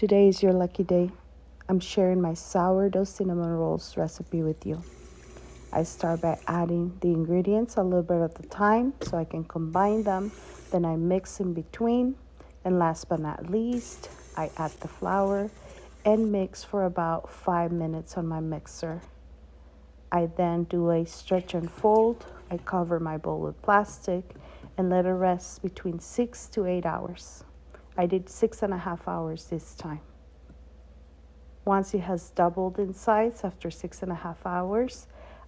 Today is your lucky day. I'm sharing my sourdough cinnamon rolls recipe with you. I start by adding the ingredients a little bit at a time so I can combine them. Then I mix in between. And last but not least, I add the flour and mix for about 5 minutes on my mixer. I then do a stretch and fold. I cover my bowl with plastic and let it rest between 6 to 8 hours. I did 6.5 hours this time. Once it has doubled in size after 6.5 hours,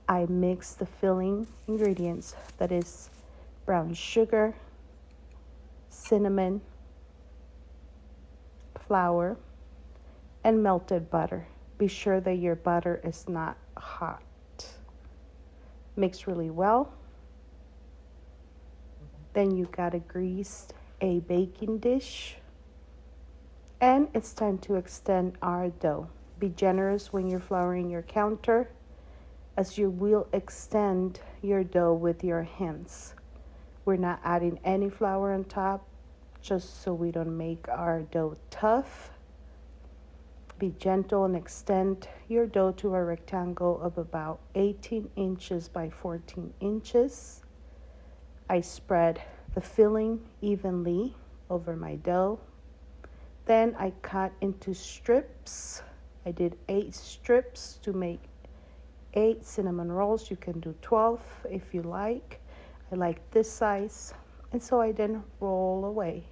I mix the filling ingredients, that is brown sugar, cinnamon, flour, and melted butter. Be sure that your butter is not hot. Mix really well. Then you gotta grease a baking dish. And it's time to extend our dough. Be generous when you're flouring your counter, as you will extend your dough with your hands. We're not adding any flour on top, just so we don't make our dough tough. Be gentle and extend your dough to a rectangle of about 18 inches by 14 inches. I spread the filling evenly over my dough. Then I cut into strips. I did 8 strips to make 8 cinnamon rolls. You can do 12 if you like. I like this size. And so I then roll away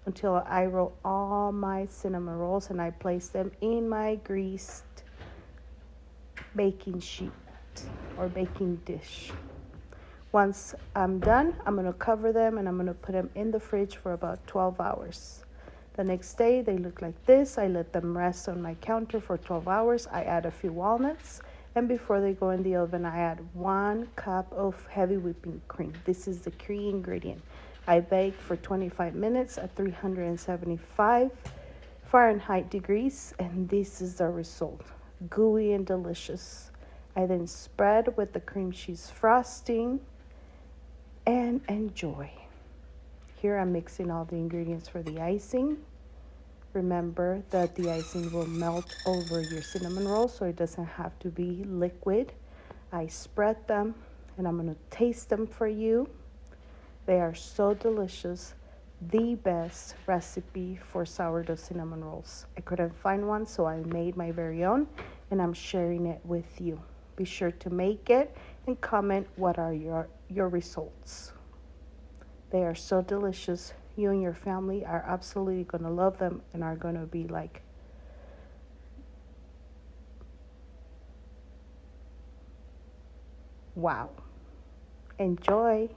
until I roll all my cinnamon rolls and I place them in my greased baking sheet or baking dish. Once I'm done, I'm going to cover them and I'm going to put them in the fridge for about 12 hours. The next day, they look like this. I let them rest on my counter for 12 hours. I add a few walnuts. And before they go in the oven, I add 1 cup of heavy whipping cream. This is the key ingredient. I bake for 25 minutes at 375 Fahrenheit degrees. And this is the result. Gooey and delicious. I then spread with the cream cheese frosting and enjoy. Here I'm mixing all the ingredients for the icing. Remember that the icing will melt over your cinnamon roll, so it doesn't have to be liquid. I spread them and I'm going to taste them for you. They are so delicious. The best recipe for sourdough cinnamon rolls. I couldn't find one, so I made my very own and I'm sharing it with you. Be sure to make it and comment what are your results. They are so delicious. You and your family are absolutely going to love them and are going to be like, wow. Enjoy.